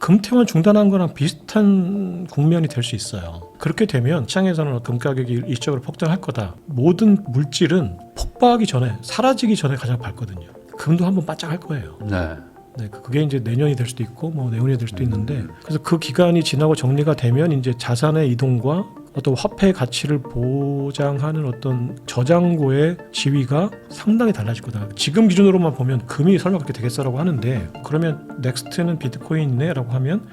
금태환 중단한 거랑 비슷한 국면이 될 수 있어요. 그렇게 되면 시장에서는 금 가격이 일시적으로 폭등할 거다. 모든 물질은 폭발하기 전에, 사라지기 전에 가장 밝거든요. 금도 한번 바짝할 거예요. 네. 네, 그게 이제 내년이 될 수도 있고 뭐 내후년이 될 수도 있는데, 그래서 그 기간이 지나고 정리가 되면 이제 자산의 이동과 어떤 화폐의 가치를 보장하는 어떤 저장고의 지위가 상당히 달라질 거다. 지금 기준으로만 보면 금이 설마 그렇게 되겠어라고 하는데, 그러면 넥스트는 비트코인이네라고 하면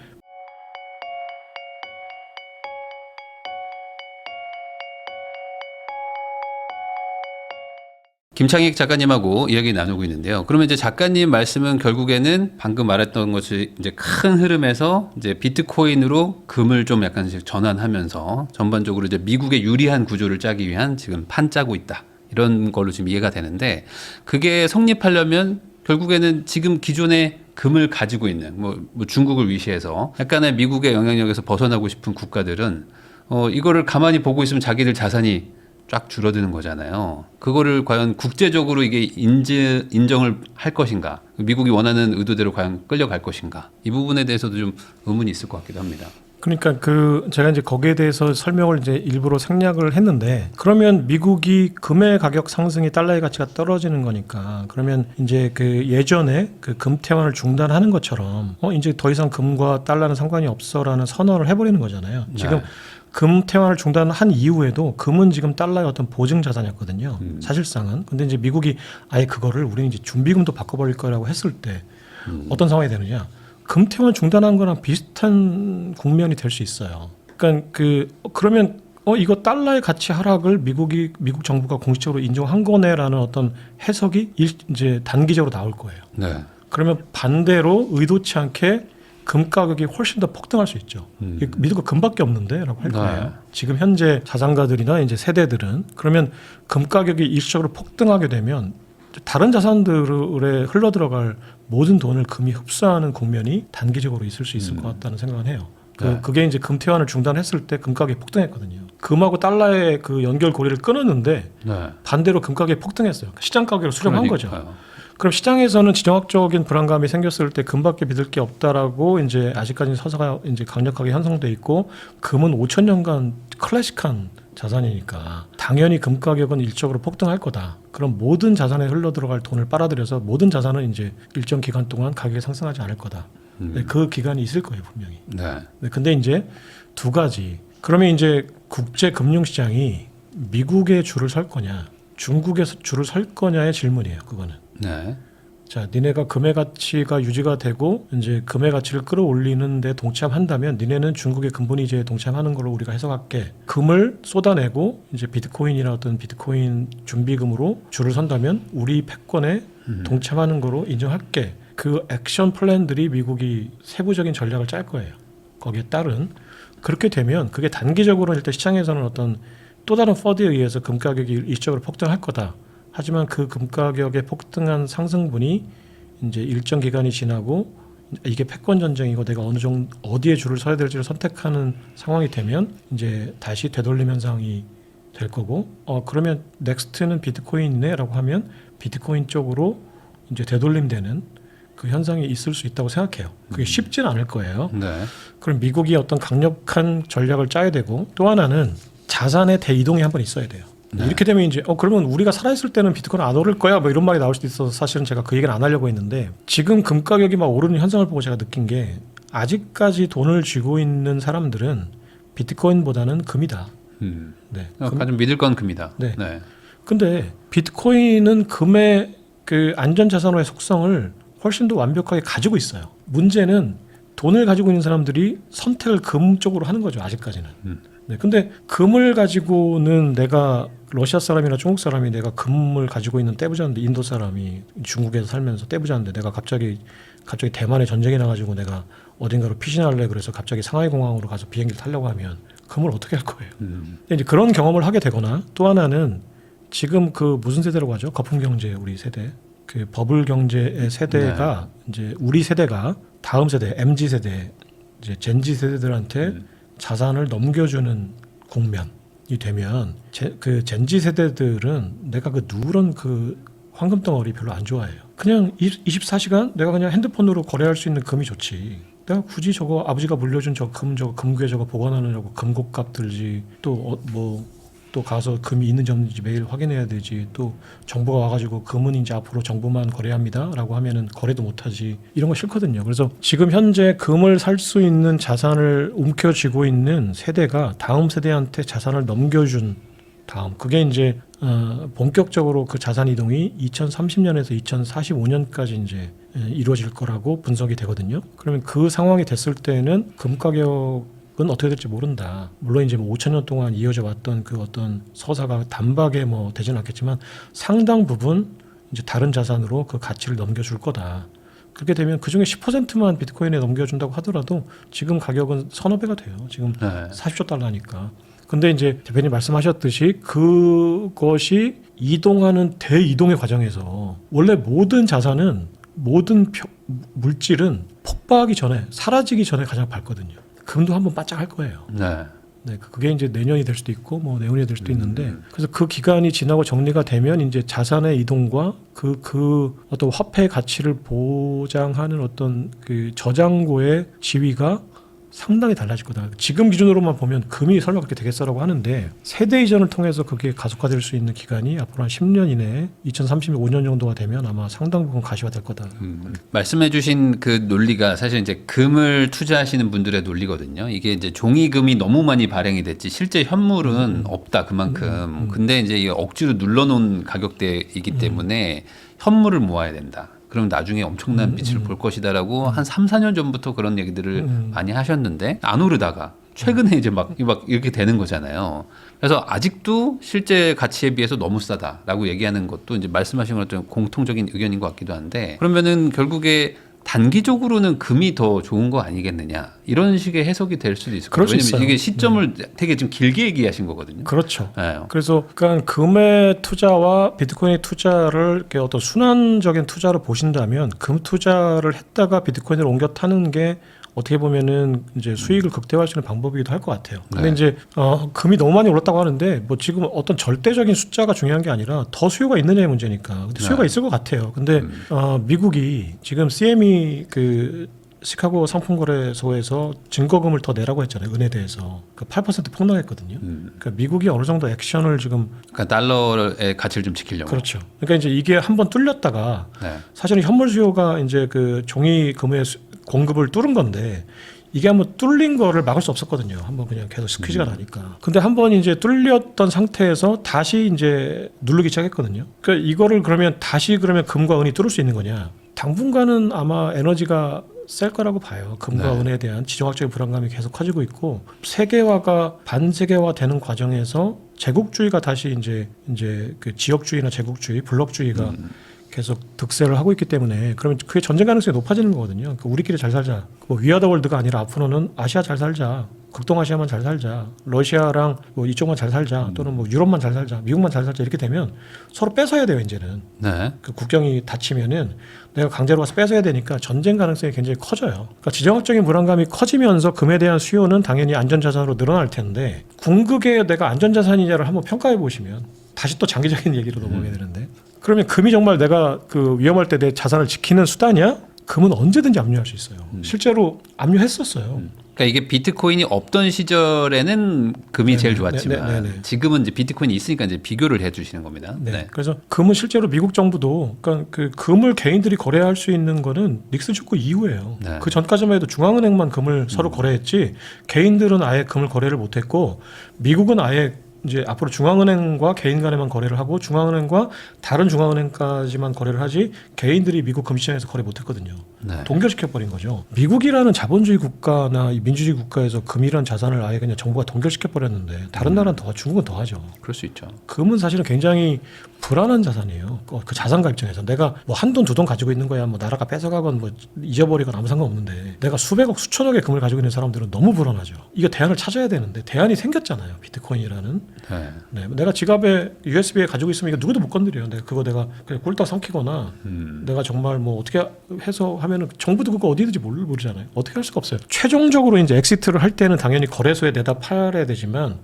김창익 작가님하고 이야기 나누고 있는데요. 그러면 이제 작가님 말씀은 결국에는 방금 말했던 것이 이제 큰 흐름에서 이제 비트코인으로 금을 좀 약간씩 전환하면서 전반적으로 이제 미국의 유리한 구조를 짜기 위한 지금 판 짜고 있다. 이런 걸로 지금 이해가 되는데, 그게 성립하려면 결국에는 지금 기존의 금을 가지고 있는 뭐 중국을 위시해서 약간의 미국의 영향력에서 벗어나고 싶은 국가들은 이거를 가만히 보고 있으면 자기들 자산이 쫙 줄어드는 거잖아요. 그거를 과연 국제적으로 이게 인정을 할 것인가, 미국이 원하는 의도대로 과연 끌려갈 것인가, 이 부분에 대해서도 좀 의문이 있을 것 같기도 합니다. 그러니까 제가 이제 거기에 대해서 설명을 이제 일부러 생략을 했는데, 그러면 미국이 금의 가격 상승이 달러의 가치가 떨어지는 거니까, 그러면 이제 그 예전에 그 금태환을 중단하는 것처럼 이제 더 이상 금과 달러는 상관이 없어라는 선언을 해버리는 거잖아요. 지금 네. 금태환을 중단한 이후에도 금은 지금 달러의 어떤 보증 자산이었거든요. 사실상은. 근데 이제 미국이 아예 그거를 우리는 이제 준비금도 바꿔버릴 거라고 했을 때 어떤 상황이 되느냐? 금태환 중단한 거랑 비슷한 국면이 될 수 있어요. 그러니까 그러면 이거 달러의 가치 하락을 미국 정부가 공식적으로 인정한 거네라는 어떤 해석이 이제 단기적으로 나올 거예요. 네. 그러면 반대로 의도치 않게 금 가격이 훨씬 더 폭등할 수 있죠. 미국은 금밖에 없는데라고 할 거예요. 네. 지금 현재 자산가들이나 이제 세대들은, 그러면 금 가격이 일시적으로 폭등하게 되면 다른 자산들에 흘러 들어갈 모든 돈을 금이 흡수하는 국면이 단기적으로 있을 수 있을 것 같다는 생각을 해요. 네. 그게 이제 금태환을 중단했을 때 금 가격이 폭등했거든요. 금하고 달러의 그 연결고리를 끊었는데 네. 반대로 금 가격이 폭등했어요. 시장 가격을 수렴한 거죠. 그러니까요. 그럼 시장에서는 지정학적인 불안감이 생겼을 때 금밖에 믿을 게 없다라고 이제 아직까지 서사가 이제 강력하게 형성돼 있고, 금은 5,000년간 클래식한 자산이니까 당연히 금 가격은 일적으로 폭등할 거다. 그럼 모든 자산에 흘러 들어갈 돈을 빨아들여서 모든 자산은 이제 일정 기간 동안 가격이 상승하지 않을 거다. 그 기간이 있을 거예요, 분명히. 네. 근데 이제 두 가지. 그러면 이제 국제 금융 시장이 미국의 줄을 설 거냐, 중국에서 줄을 설 거냐의 질문이에요, 그거는. 네. 자, 니네가 금의 가치가 유지가 되고 이제 금의 가치를 끌어올리는 데 동참한다면 니네는 중국의 근본이자에 동참하는 걸로 우리가 해석할게. 금을 쏟아내고 이제 비트코인이나 어떤 비트코인 준비금으로 줄을 선다면 우리 패권에 동참하는 거로 인정할게. 그 액션 플랜들이 미국이 세부적인 전략을 짤 거예요. 거기에 따른. 그렇게 되면 그게 단기적으로 일단 시장에서는 어떤 또 다른 퍼드에 의해서 금 가격이 일시적으로 폭등할 거다. 하지만 그 금 가격의 폭등한 상승분이 이제 일정 기간이 지나고 이게 패권 전쟁이고 내가 어느 정도 어디에 줄을 서야 될지를 선택하는 상황이 되면 이제 다시 되돌림 현상이 될 거고, 그러면 넥스트는 비트코인이네라고 하면 비트코인 쪽으로 이제 되돌림되는 그 현상이 있을 수 있다고 생각해요. 그게 쉽지는 않을 거예요. 네. 그럼 미국이 어떤 강력한 전략을 짜야 되고, 또 하나는 자산의 대이동이 한번 있어야 돼요. 네. 이렇게 되면 이제 그러면 우리가 살아있을 때는 비트코인 안 오를 거야 뭐 이런 말이 나올 수도 있어서 사실은 제가 그 얘기는 안 하려고 했는데, 지금 금 가격이 막 오르는 현상을 보고 제가 느낀 게 아직까지 돈을 쥐고 있는 사람들은 비트코인보다는 금이다. 네. 가장 믿을 건 금이다. 네. 네. 근데 비트코인은 금의 그 안전자산화의 속성을 훨씬 더 완벽하게 가지고 있어요. 문제는 돈을 가지고 있는 사람들이 선택을 금 쪽으로 하는 거죠, 아직까지는. 네, 근데 금을 가지고는 내가 러시아 사람이나 중국 사람이 내가 금을 가지고 있는 떼부자인데, 인도 사람이 중국에서 살면서 떼부자인데 내가 갑자기 대만에 전쟁이 나가지고 내가 어딘가로 피신할래 그래서 갑자기 상하이 공항으로 가서 비행기를 타려고 하면 금을 어떻게 할 거예요. 근데 이제 그런 경험을 하게 되거나, 또 하나는 지금 그 무슨 세대라고 하죠? 거품 경제 우리 세대. 그 버블 경제의 세대가 이제 우리 세대가 다음 세대 MZ 세대 이제 젠지 세대들한테 자산을 넘겨주는 국면이 되면 그 젠지 세대들은 내가 그 누런 그 황금 덩어리 별로 안 좋아해요. 그냥 24시간 내가 그냥 핸드폰으로 거래할 수 있는 금이 좋지. 내가 굳이 저거 아버지가 물려준 저 금괴 저거 보관하느라고 금고값 들지 또 가서 금이 있는지 없는지 매일 확인해야 되지. 또 정부가 와가지고 금은 이제 앞으로 정부만 거래합니다라고 하면은 거래도 못하지. 이런 거 싫거든요. 그래서 지금 현재 금을 살 수 있는 자산을 움켜쥐고 있는 세대가 다음 세대한테 자산을 넘겨준 다음 그게 이제 본격적으로 그 자산 이동이 2030년에서 2045년까지 이제 이루어질 거라고 분석이 되거든요. 그러면 그 상황이 됐을 때는 금 가격은 어떻게 될지 모른다. 물론 이제 5천 년 동안 이어져 왔던 그 어떤 서사가 단박에 되지는 않겠지만 상당 부분 이제 다른 자산으로 그 가치를 넘겨줄 거다. 그렇게 되면 그 중에 10%만 비트코인에 넘겨준다고 하더라도 지금 가격은 서너 배가 돼요. 지금 40조 달러니까. 근데 이제 대표님 말씀하셨듯이 그것이 이동하는 대이동의 과정에서 원래 모든 자산은 모든 물질은 폭발하기 전에 사라지기 전에 가장 밝거든요. 금도 한번 바짝 할 거예요. 네, 그게 이제 내년이 될 수도 있고 내후년이 될 수도 있는데 그래서 그 기간이 지나고 정리가 되면 이제 자산의 이동과 그 어떤 화폐의 가치를 보장하는 어떤 그 저장고의 지위가 상당히 달라질 거다. 지금 기준으로만 보면 금이 설마 그렇게 되겠어라고 하는데 세대 이전을 통해서 그게 가속화될 수 있는 기간이 앞으로 한 10년 이내에 2035년 정도가 되면 아마 상당 부분 가시화될 거다. 말씀해주신 그 논리가 사실 이제 금을 투자하시는 분들의 논리거든요. 이게 이제 종이금이 너무 많이 발행이 됐지 실제 현물은 없다 그만큼. 근데 이제 이게 억지로 눌러놓은 가격대이기 때문에 현물을 모아야 된다. 그럼 나중에 엄청난 빛을 볼 것이다라고 한 3, 4년 전부터 그런 얘기들을 많이 하셨는데 안 오르다가 최근에 이제 막 이렇게 되는 거잖아요. 그래서 아직도 실제 가치에 비해서 너무 싸다라고 얘기하는 것도 이제 말씀하신 것처럼 공통적인 의견인 것 같기도 한데 그러면은 결국에 단기적으로는 금이 더 좋은 거 아니겠느냐 이런 식의 해석이 될 수도 있을 거예요. 왜냐하면 이게 시점을 되게 좀 길게 얘기하신 거거든요. 그렇죠. 네. 그래서 그러니까 금의 투자와 비트코인의 투자를 이렇게 어떤 순환적인 투자로 보신다면 금 투자를 했다가 비트코인을 옮겨 타는 게 어떻게 보면은 이제 수익을 극대화할 수 있는 방법이기도 할 것 같아요. 근데 이제 금이 너무 많이 올랐다고 하는데 지금 어떤 절대적인 숫자가 중요한 게 아니라 더 수요가 있느냐의 문제니까. 근데 수요가 있을 것 같아요. 근데 미국이 지금 CME 그 시카고 상품거래소에서 증거금을 더 내라고 했잖아요. 은에 대해서. 8% 폭락했거든요. 그러니까 미국이 어느 정도 액션을 지금 그러니까 달러의 가치를 좀 지키려고. 그렇죠. 그러니까 이제 이게 한번 뚫렸다가 사실은 현물 수요가 이제 그 종이 금의 공급을 뚫은 건데 이게 한번 뚫린 거를 막을 수 없었거든요. 한번 그냥 계속 스퀴즈가 나니까. 근데 한번 이제 뚫렸던 상태에서 다시 이제 누르기 시작했거든요. 그러니까 이거를 그러면 다시 금과 은이 뚫을 수 있는 거냐? 당분간은 아마 에너지가 셀 거라고 봐요. 금과 은에 대한 지정학적인 불안감이 계속 커지고 있고 세계화가 반세계화 되는 과정에서 제국주의가 다시 이제 그 지역주의나 제국주의, 블록주의가 계속 득세를 하고 있기 때문에 그러면 그게 전쟁 가능성이 높아지는 거거든요. 그러니까 우리끼리 잘 살자. 위아더 월드가 아니라 앞으로는 아시아 잘 살자. 극동아시아만 잘 살자. 러시아랑 이쪽만 잘 살자. 또는 유럽만 잘 살자. 미국만 잘 살자. 이렇게 되면 서로 뺏어야 돼요. 이제는. 그 국경이 닫히면은 내가 강제로 가서 뺏어야 되니까 전쟁 가능성이 굉장히 커져요. 그러니까 지정학적인 불안감이 커지면서 금에 대한 수요는 당연히 안전자산으로 늘어날 텐데 궁극에 내가 안전자산이냐를 한번 평가해 보시면 다시 또 장기적인 얘기로 넘어가게 되는데 그러면 금이 정말 내가 그 위험할 때 내 자산을 지키는 수단이야? 금은 언제든지 압류할 수 있어요. 실제로 압류했었어요. 그러니까 이게 비트코인이 없던 시절에는 금이 제일 좋았지만 지금은 이제 비트코인이 있으니까 이제 비교를 해주시는 겁니다. 그래서 금은 실제로 미국 정부도 그러니까 그 금을 개인들이 거래할 수 있는 거는 닉슨 축구 이후예요. 그 전까지만 해도 중앙은행만 금을 서로 거래했지 개인들은 아예 금을 거래를 못했고 미국은 아예 이제 앞으로 중앙은행과 개인 간에만 거래를 하고 중앙은행과 다른 중앙은행까지만 거래를 하지 개인들이 미국 금시장에서 거래 못했거든요. 동결시켜버린 거죠. 미국이라는 자본주의 국가나 민주주의 국가에서 금이라는 자산을 아예 그냥 정부가 동결시켜버렸는데 다른 나라는 중국은 더 하죠. 그럴 수 있죠. 금은 사실은 굉장히 불안한 자산이에요. 그 자산가 입장에서 내가 한 돈 두 돈 가지고 있는 거야 나라가 뺏어가건 잊어버리건 아무 상관없는데 내가 수백억 수천억의 금을 가지고 있는 사람들은 너무 불안하죠. 이거 대안을 찾아야 되는데 대안이 생겼잖아요. 비트코인이라는. 내가 지갑에 USB에 가지고 있으면 이거 누구도 못 건드려요. 내가 그냥 꿀떡 삼키거나 내가 정말 어떻게 해서 하면은 정부도 그거 어디든지 모르잖아요. 어떻게 할 수가 없어요. 최종적으로 이제 엑시트를 할 때는 당연히 거래소에 내다 팔아야 되지만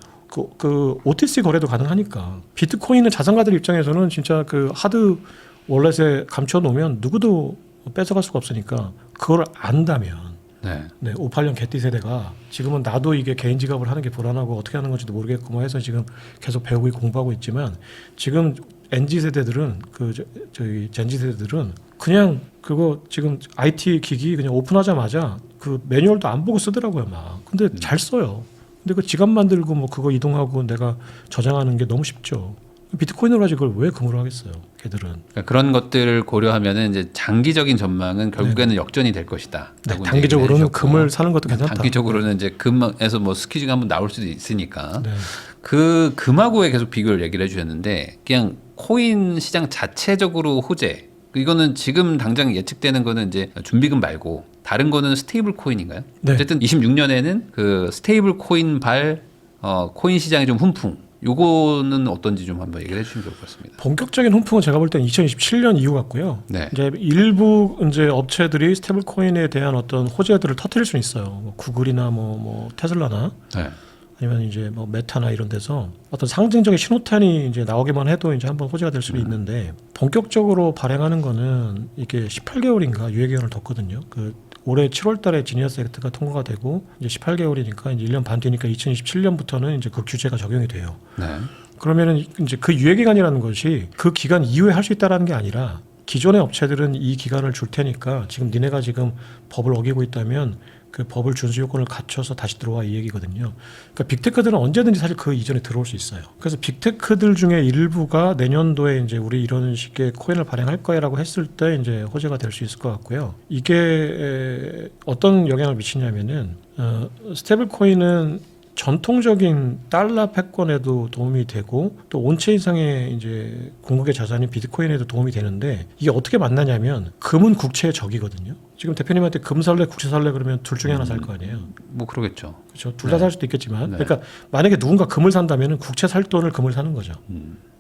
그 OTC 거래도 가능하니까 비트코인은 자산가들 입장에서는 진짜 그 하드 월렛에 감춰놓으면 누구도 뺏어갈 수가 없으니까 그걸 안다면 네, 58년 개띠 세대가 지금은 나도 이게 개인 지갑을 하는 게 불안하고 어떻게 하는 건지도 모르겠고 뭐 해서 지금 계속 배우고 공부하고 있지만 지금 NG 세대들은 저희 젠지 세대들은 그냥 그거 지금 IT 기기 그냥 오픈하자마자 그 매뉴얼도 안 보고 쓰더라고요, 막. 근데 잘 써요. 근데 그 지갑 만들고 뭐 그거 이동하고 내가 저장하는 게 너무 쉽죠. 비트코인으로 하지 그걸 왜 금으로 하겠어요, 걔들은. 그러니까 그런 것들을 고려하면은 이제 장기적인 전망은 결국에는 역전이 될 것이다. 네, 단기적으로는 금을 사는 것도 괜찮다. 단기적으로는 이제 금에서 뭐 스퀴즈가 한번 나올 수도 있으니까 네. 그 금하고의 계속 비교를 얘기를 해주셨는데 그냥 코인 시장 자체적으로 호재 이거는 지금 당장 예측되는 거는 이제 준비금 말고 다른 거는 스테이블 코인인가요? 네. 어쨌든 26년에는 그 스테이블 코인 코인 시장의 좀 훈풍 요거는 어떤지 좀 한번 얘기를 해주시면 좋을 것 같습니다. 본격적인 훈풍은 제가 볼 때는 2027년 이후 같고요. 네. 이제 일부 이제 업체들이 스테이블 코인에 대한 어떤 호재들을 터뜨릴 수는 있어요. 뭐 구글이나 뭐 테슬라나 네. 아니면 이제 뭐 메타나 이런 데서 어떤 상징적인 신호탄이 이제 나오기만 해도 이제 한번 호재가 될 수도 있는데 본격적으로 발행하는 거는 이게 18개월인가 유예 기간을 뒀거든요. 그 올해 7월달에 지니어스 액트가 통과가 되고 이제 18개월이니까 이제 1년 반 뒤니까 2027년부터는 이제 그 규제가 적용이 돼요. 네. 그러면은 이제 그 유예 기간이라는 것이 그 기간 이후에 할 수 있다라는 게 아니라 기존의 업체들은 이 기간을 줄 테니까 지금 니네가 지금 법을 어기고 있다면 그 법을 준수 요건을 갖춰서 다시 들어와 이 얘기거든요. 그러니까 빅테크들은 언제든지 사실 그 이전에 들어올 수 있어요. 그래서 빅테크들 중에 일부가 내년도에 이제 우리 이런 식의 코인을 발행할 거야라고 했을 때 이제 호재가 될 수 있을 것 같고요. 이게 어떤 영향을 미치냐면은 스테이블 코인은 전통적인 달러 패권에도 도움이 되고 또 온체인상의 이제 궁극의 자산인 비트코인에도 도움이 되는데 이게 어떻게 만나냐면 금은 국채의 적이거든요. 지금 대표님한테 금 살래 국채 살래 그러면 둘 중에 하나 살 거 아니에요. 뭐 그러겠죠. 그렇죠. 둘 다 살 수도 있겠지만 네. 그러니까 만약에 누군가 금을 산다면은 국채 살 돈을 금을 사는 거죠.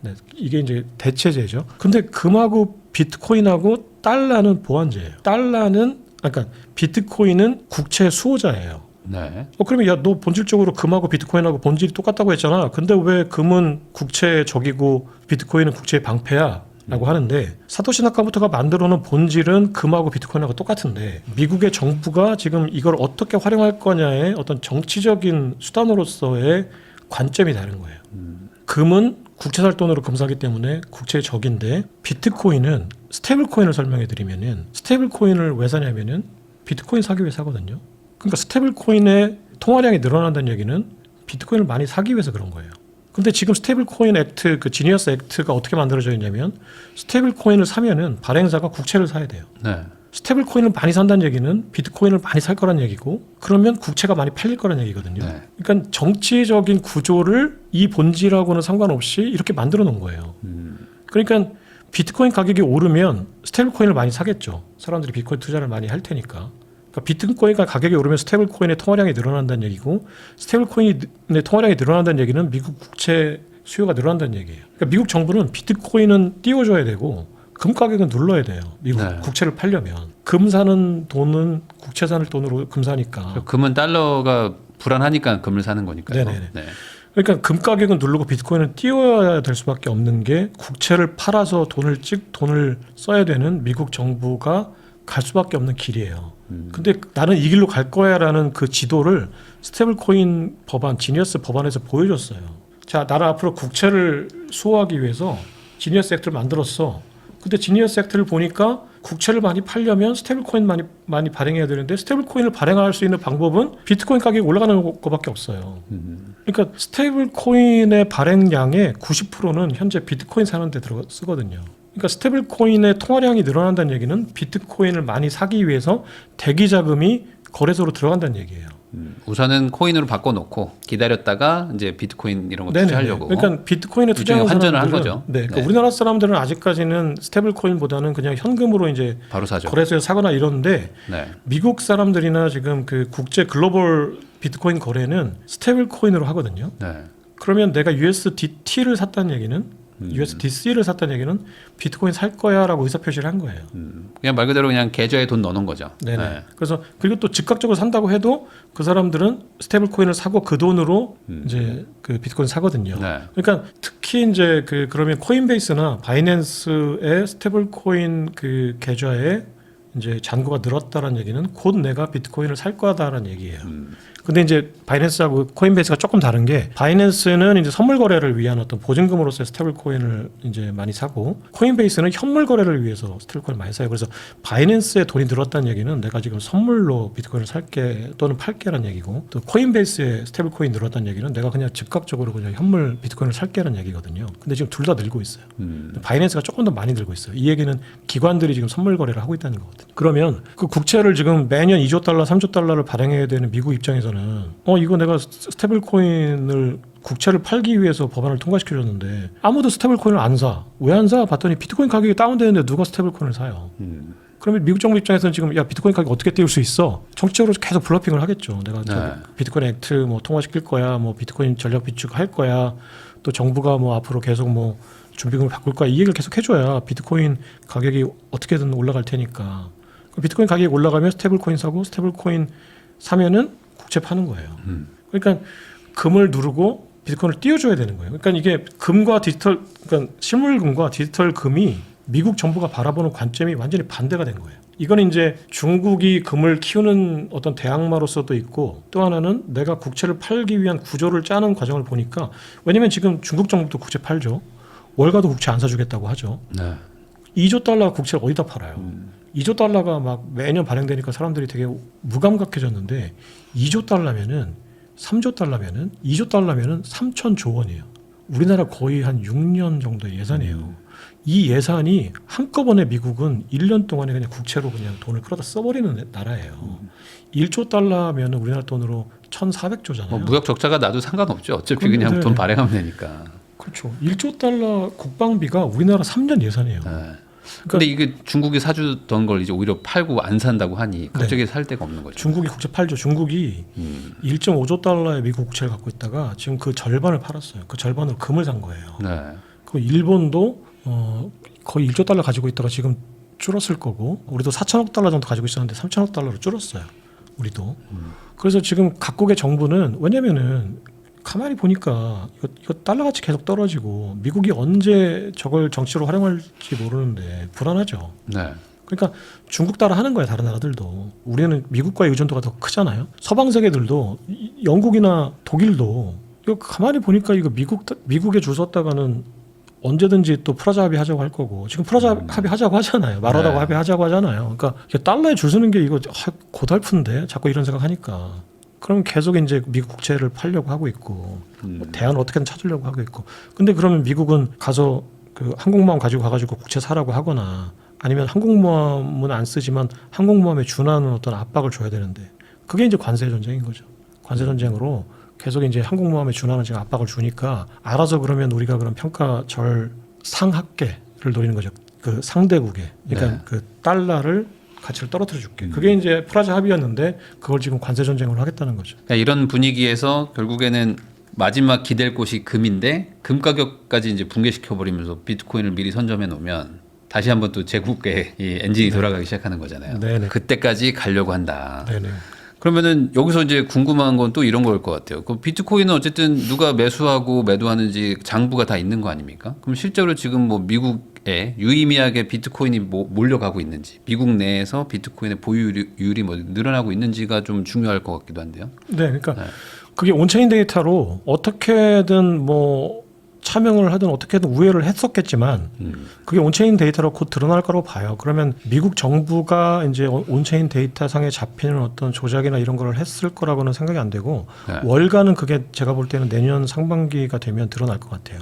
네. 이게 이제 대체제죠. 근데 금하고 비트코인하고 달러는 보완제예요. 달러는 그러니까 비트코인은 국채 수호자예요. 네. 그러면 야, 너 본질적으로 금하고 비트코인하고 본질이 똑같다고 했잖아. 근데 왜 금은 국채의 적이고 비트코인은 국채의 방패야? 라고 하는데 사토시 나카모토가 만들어 놓은 본질은 금하고 비트코인하고 똑같은데 미국의 정부가 지금 이걸 어떻게 활용할 거냐의 어떤 정치적인 수단으로서의 관점이 다른 거예요. 금은 국채 살 돈으로 금 사기 때문에 국채의 적인데 비트코인은 스테이블 코인을 설명해 드리면은 스테이블 코인을 왜 사냐면은 비트코인 사기 위해 사거든요. 그러니까 스테이블 코인의 통화량이 늘어난다는 얘기는 비트코인을 많이 사기 위해서 그런 거예요. 근데 지금 스테이블 코인 액트, 그 지니어스 액트가 어떻게 만들어져 있냐면 스테이블 코인을 사면은 발행자가 국채를 사야 돼요. 네. 스테이블 코인을 많이 산다는 얘기는 비트코인을 많이 살 거란 얘기고 그러면 국채가 많이 팔릴 거란 얘기거든요. 네. 그러니까 정치적인 구조를 이 본질하고는 상관없이 이렇게 만들어 놓은 거예요. 그러니까 비트코인 가격이 오르면 스테이블 코인을 많이 사겠죠. 사람들이 비트코인 투자를 많이 할 테니까. 그러니까 비트코인가 가격이 오르면 스테이블 코인의 통화량이 늘어난다는 얘기고 스테이블 코인의 통화량이 늘어난다는 얘기는 미국 국채 수요가 늘어난다는 얘기예요. 그러니까 미국 정부는 비트코인은 띄워줘야 되고 금 가격은 눌러야 돼요. 미국 네. 국채를 팔려면 금 사는 돈은 국채 사는 돈으로 금 사니까. 금은 달러가 불안하니까 금을 사는 거니까요. 네네네. 네. 그러니까 금 가격은 누르고 비트코인은 띄워야 될 수밖에 없는 게 국채를 팔아서 돈을 써야 되는 미국 정부가 갈 수밖에 없는 길이에요. 근데 나는 이 길로 갈 거야라는 그 지도를 스테이블 코인 법안, 지니어스 법안에서 보여줬어요. 자, 나는 앞으로 국채를 수호하기 위해서 지니어스 액트를 만들었어. 근데 지니어스 액트를 보니까 국채를 많이 팔려면 스테이블 코인 많이 발행해야 되는데 스테이블 코인을 발행할 수 있는 방법은 비트코인 가격이 올라가는 것밖에 없어요. 그러니까 스테이블 코인의 발행량의 90%는 현재 비트코인 사는 데 쓰거든요. 그러니까 스테이블 코인의 통화량이 늘어난다는 얘기는 비트코인을 많이 사기 위해서 대기 자금이 거래소로 들어간다는 얘기예요. 우선은 코인으로 바꿔놓고 기다렸다가 이제 비트코인 이런 거 투자하려고. 그러니까 비트코인에 일종의 투자하는 환전을 한 사람들은 거죠. 네, 그러니까 네. 우리나라 사람들은 아직까지는 스테이블 코인보다는 그냥 현금으로 이제 바로 사죠. 거래소에 사거나 이러는데 네. 미국 사람들이나 지금 그 국제 글로벌 비트코인 거래는 스테이블 코인으로 하거든요. 네. 그러면 내가 USDT를 샀다는 얘기는 USDC를 샀다는 얘기는 비트코인 살 거야라고 의사표시를 한 거예요. 그냥 말 그대로 그냥 계좌에 돈 넣어놓은 거죠. 네네. 네. 그래서 그리고 또 즉각적으로 산다고 해도 그 사람들은 스테이블 코인을 사고 그 돈으로 이제 그 비트코인 사거든요. 네. 그러니까 특히 이제 그러면 코인베이스나 바이낸스의 스테이블 코인 그 계좌에 이제 잔고가 늘었다는 얘기는 곧 내가 비트코인을 살 거다라는 얘기예요. 근데 이제 바이낸스하고 코인베이스가 조금 다른 게 바이낸스는 이제 선물 거래를 위한 어떤 보증금으로서의 스테이블 코인을 이제 많이 사고 코인베이스는 현물 거래를 위해서 스테이블 코인을 많이 사요. 그래서 바이낸스에 돈이 늘었다는 얘기는 내가 지금 선물로 비트코인을 살게 또는 팔게라는 얘기고 또 코인베이스에 스테이블 코인이 늘었다는 얘기는 내가 그냥 즉각적으로 그냥 현물 비트코인을 살게라는 얘기거든요. 근데 지금 둘 다 늘고 있어요. 바이낸스가 조금 더 많이 늘고 있어요. 이 얘기는 기관들이 지금 선물 거래를 하고 있다는 거거든요. 그러면 그 국채를 지금 매년 2조 달러, 3조 달러를 발행해야 되는 미국 입장에서는 이거 내가 스테이블 코인을 국채를 팔기 위해서 법안을 통과시켜줬는데 아무도 스테이블 코인을 안 사. 왜 안 사? 봤더니 비트코인 가격이 다운되는데 누가 스테이블 코인을 사요? 그러면 미국 정부 입장에서는 지금 야 비트코인 가격 어떻게 띄울 수 있어? 정치적으로 계속 블러핑을 하겠죠. 내가 비트코인 액트 뭐 통과시킬 거야, 뭐 비트코인 전력 비축할 거야, 또 정부가 뭐 앞으로 계속 뭐 준비금을 바꿀 거야 이 얘기를 계속 해줘야 비트코인 가격이 어떻게든 올라갈 테니까. 비트코인 가격이 올라가면 스테이블 코인 사고 스테이블 코인 사면은 국채 파는 거예요. 그러니까 금을 누르고 비트코인을 띄워줘야 되는 거예요. 그러니까 이게 금과 디지털, 그러니까 실물금과 디지털 금이 미국 정부가 바라보는 관점이 완전히 반대가 된 거예요. 이건 이제 중국이 금을 키우는 어떤 대항마로서도 있고 또 하나는 내가 국채를 팔기 위한 구조를 짜는 과정을 보니까 왜냐면 지금 중국 정부도 국채 팔죠. 월가도 국채 안 사주겠다고 하죠. 2조 달러 국채를 어디다 팔아요? 2조 달러가 막 매년 발행되니까 사람들이 되게 무감각해졌는데 2조 달러면은 3조 달러면은 2조 달러면은 3천조 원이에요. 우리나라 거의 한 6년 정도의 예산이에요. 이 예산이 한꺼번에 미국은 1년 동안에 그냥 국채로 그냥 돈을 끌어다 써버리는 나라예요. 1조 달러면은 우리나라 돈으로 1,400조잖아요. 무역 적자가 나도 상관없죠. 어차피 그냥 네. 돈 발행하면 되니까. 그렇죠. 1조 달러 국방비가 우리나라 3년 예산이에요. 근데 이게 중국이 사주던 걸 이제 오히려 팔고 안 산다고 하니 갑자기 살 데가 없는 거죠. 중국이 국채 팔죠. 중국이 1.5조 달러의 미국 국채를 갖고 있다가 지금 그 절반을 팔았어요. 그 절반으로 금을 산 거예요. 그 일본도 거의 1조 달러 가지고 있다가 지금 줄었을 거고 우리도 4천억 달러 정도 가지고 있었는데 3천억 달러로 줄었어요. 우리도. 그래서 지금 각국의 정부는 왜냐면은 가만히 보니까 이거 달러 가치 계속 떨어지고 미국이 언제 저걸 정치로 활용할지 모르는데 불안하죠. 그러니까 중국 따라 하는 거예요. 다른 나라들도. 우리는 미국과의 의존도가 더 크잖아요. 서방 세계들도 영국이나 독일도 이거 가만히 보니까 이거 미국에 줄 섰다가는 언제든지 또 프라자 합의하자고 할 거고 지금 프라자 합의하자고 하잖아요. 말하라고 합의하자고 하잖아요. 그러니까 달러에 줄 서는 게 이거 고달픈데 자꾸 이런 생각하니까. 그럼 계속 이제 미국 국채를 팔려고 하고 있고 대안을 어떻게든 찾으려고 하고 있고. 근데 그러면 미국은 가서 그 항공모함 가지고 가가지고 국채 사라고 하거나 아니면 항공모함은 안 쓰지만 항공모함에 준하는 어떤 압박을 줘야 되는데 그게 이제 관세 전쟁인 거죠. 관세 전쟁으로 계속 이제 항공모함에 준하는 지금 압박을 주니까 알아서 그러면 우리가 그런 평가절 상하계를 노리는 거죠. 그 상대국에 그러니까 그 달러를 가치를 떨어뜨려 줄게. 그게 이제 프라자 합의였는데 그걸 지금 관세 전쟁으로 하겠다는 거죠. 그러니까 이런 분위기에서 결국에는 마지막 기댈 곳이 금인데 금 가격까지 이제 붕괴시켜 버리면서 비트코인을 미리 선점해 놓으면 다시 한번 또 제국의 이 엔진이 돌아가기 시작하는 거잖아요. 그때까지 가려고 한다. 그러면은 여기서 이제 궁금한 건 또 이런 걸 것 같아요. 그 비트코인은 어쨌든 누가 매수하고 매도하는지 장부가 다 있는 거 아닙니까? 그럼 실제로 지금 뭐 미국에 유의미하게 비트코인이 몰려가고 있는지, 미국 내에서 비트코인의 보유율이 뭐 늘어나고 있는지가 좀 중요할 것 같기도 한데요. 그러니까 그게 온체인 데이터로 어떻게든 뭐 차명을 하든 어떻게든 우회를 했었겠지만 그게 온체인 데이터로 곧 드러날 거라고 봐요. 그러면 미국 정부가 이제 온체인 데이터 상에 잡히는 어떤 조작이나 이런 걸 했을 거라고는 생각이 안 되고 월가는 그게 제가 볼 때는 내년 상반기가 되면 드러날 것 같아요.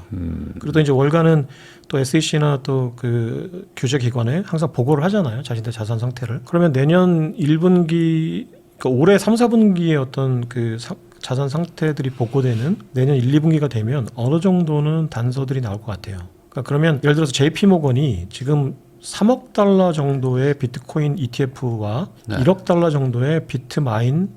그리고 이제 월가는 또 SEC나 또 그 규제 기관에 항상 보고를 하잖아요. 자신들 자산 상태를. 그러면 내년 1분기 그러니까 올해 3, 4분기에 어떤 그 자산 상태들이 보고되는 내년 1, 2분기가 되면 어느 정도는 단서들이 나올 것 같아요. 그러니까 그러면 예를 들어서 JP모건이 지금 3억 달러 정도의 비트코인 ETF와 1억 달러 정도의 비트마인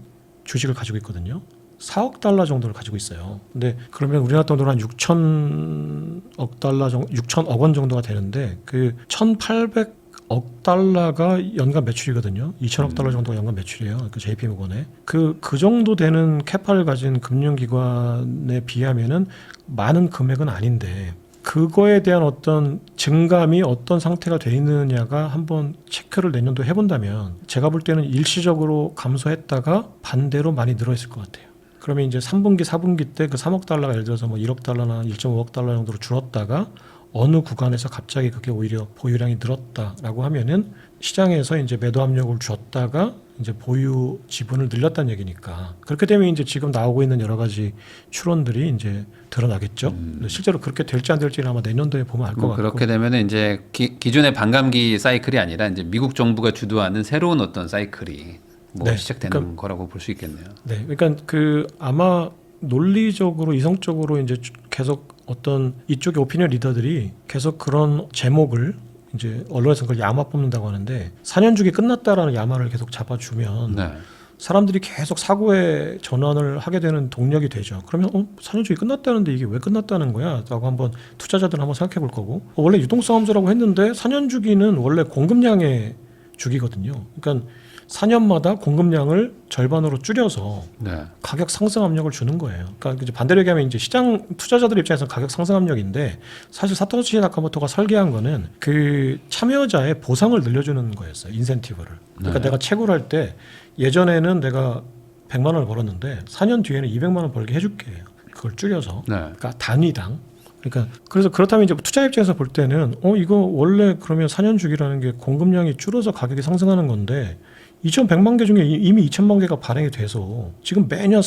주식을 가지고 있거든요. 4억 달러 정도를 가지고 있어요. 근데 그러면 우리나라 돈으로 한 6천억 달러 정도, 6천억 원 정도가 되는데 그 1,800억 달러가 연간 매출이거든요. 2천억 달러 정도가 연간 매출이에요. 그 JP모건에. 그 정도 되는 캐파를 가진 금융기관에 비하면은 많은 금액은 아닌데 그거에 대한 어떤 증감이 어떤 상태가 돼 있느냐가 한번 체크를 내년도에 해본다면 제가 볼 때는 일시적으로 감소했다가 반대로 많이 늘어있을 것 같아요. 그러면 이제 3분기, 4분기 때 그 3억 달러가 예를 들어서 뭐 1억 달러나 1.5억 달러 정도로 줄었다가 어느 구간에서 갑자기 그게 오히려 보유량이 늘었다라고 하면은 시장에서 이제 매도 압력을 줬다가 이제 보유 지분을 늘렸다는 얘기니까 그렇게 되면 이제 지금 나오고 있는 여러 가지 추론들이 이제 드러나겠죠. 근데 실제로 그렇게 될지 안 될지는 아마 내년도에 보면 알 것 같고. 그렇게 되면 이제 기존의 반감기 사이클이 아니라 이제 미국 정부가 주도하는 새로운 어떤 사이클이 뭐 네, 시작되는 그러니까, 거라고 볼 수 있겠네요. 네, 그러니까 그 아마 논리적으로 이성적으로 이제 계속 어떤 이쪽의 오피니언 리더들이 계속 그런 제목을 이제 언론에서 그걸 야마 뽑는다고 하는데 4년 주기 끝났다라는 야마를 계속 잡아주면 네. 사람들이 계속 사고의 전환을 하게 되는 동력이 되죠. 그러면 4년 주기 끝났다는데 이게 왜 끝났다는 거야? 라고 한번 투자자들은 한번 생각해 볼 거고 원래 유동성 함수라고 했는데 4년 주기는 원래 공급량의 주기거든요. 그러니까 4년마다 공급량을 절반으로 줄여서 네. 가격 상승 압력을 주는 거예요. 그러니까 이제 반대로 얘기하면 이제 시장 투자자들 입장에서 가격 상승 압력인데 사실 사토시 나카모토가 설계한 거는 그 참여자의 보상을 늘려주는 거였어요. 인센티브를. 그러니까 네. 내가 채굴할 때 예전에는 내가 100만 원을 벌었는데 4년 뒤에는 200만 원 벌게 해줄게. 그걸 줄여서. 네. 그러니까 단위당. 그러니까 그래서 그렇다면 이제 투자 입장에서 볼 때는 이거 원래 그러면 4년 주기라는 게 공급량이 줄어서 가격이 상승하는 건데 2,100만 개 중에 이미 2,000만 개가 발행이 돼서 지금 매년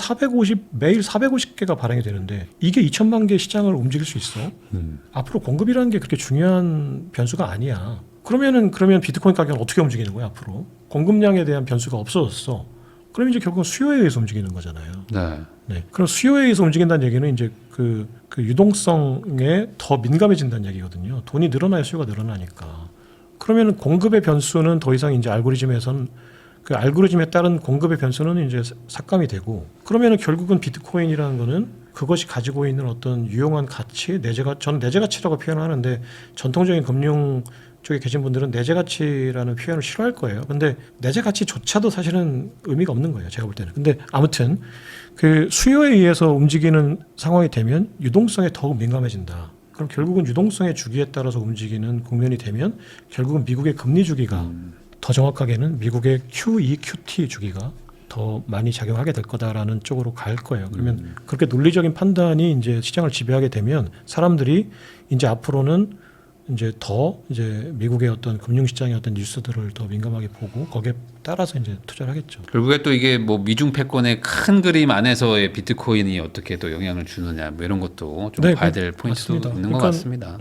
매일 450개가 발행이 되는데 이게 2,000만 개 시장을 움직일 수 있어? 앞으로 공급이라는 게 그렇게 중요한 변수가 아니야. 그러면 비트코인 가격은 어떻게 움직이는 거야 앞으로? 공급량에 대한 변수가 없어졌어. 그럼 이제 결국은 수요에 의해서 움직이는 거잖아요. 네. 네. 그럼 수요에 의해서 움직인다는 얘기는 이제 그 유동성에 더 민감해진다는 얘기거든요. 돈이 늘어나야 수요가 늘어나니까. 그러면 공급의 변수는 더 이상 이제 알고리즘에선 그 알고리즘에 따른 공급의 변수는 이제 삭감이 되고 그러면은 결국은 비트코인이라는 거는 그것이 가지고 있는 어떤 유용한 가치, 저는 내재 가치라고 표현을 하는데 전통적인 금융 쪽에 계신 분들은 내재 가치라는 표현을 싫어할 거예요. 근데 내재 가치조차도 사실은 의미가 없는 거예요. 제가 볼 때는. 근데 아무튼 그 수요에 의해서 움직이는 상황이 되면 유동성에 더욱 민감해진다. 그럼 결국은 유동성의 주기에 따라서 움직이는 국면이 되면 결국은 미국의 금리 주기가 더 정확하게는 미국의 QE, QT 주기가 더 많이 작용하게 될 거다라는 쪽으로 갈 거예요. 그러면 그렇게 논리적인 판단이 이제 시장을 지배하게 되면 사람들이 이제 앞으로는 이제 더 이제 미국의 어떤 금융시장의 어떤 뉴스들을 더 민감하게 보고 거기에 따라서 이제 투자를 하겠죠. 결국에 또 이게 뭐 미중 패권의 큰 그림 안에서의 비트코인이 어떻게 또 영향을 주느냐 뭐 이런 것도 좀 네, 봐야 될 포인트도 맞습니다. 있는 것 그러니까, 같습니다.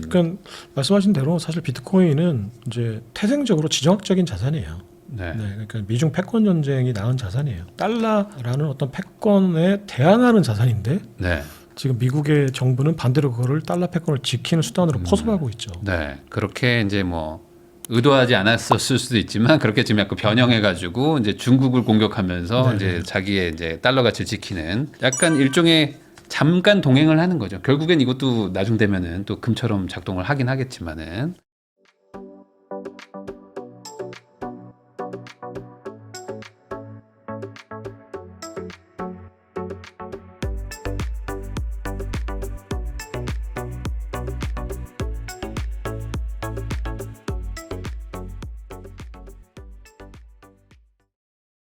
그러니까 말씀하신 대로 사실 비트코인은 이제 태생적으로 지정학적인 자산이에요. 네. 네, 그러니까 미중 패권 전쟁이 낳은 자산이에요. 달러라는 어떤 패권에 대항하는 자산인데 네. 지금 미국의 정부는 반대로 그거를 달러 패권을 지키는 수단으로 포섭하고 있죠. 네. 그렇게 이제 뭐 의도하지 않았었을 수도 있지만 그렇게 지금 약간 변형해가지고 이제 중국을 공격하면서 네. 이제 자기의 이제 달러 가치를 지키는 약간 일종의 잠깐 동행을 하는 거죠. 결국엔 이것도 나중 되면은 또 금처럼 작동을 하긴 하겠지만은.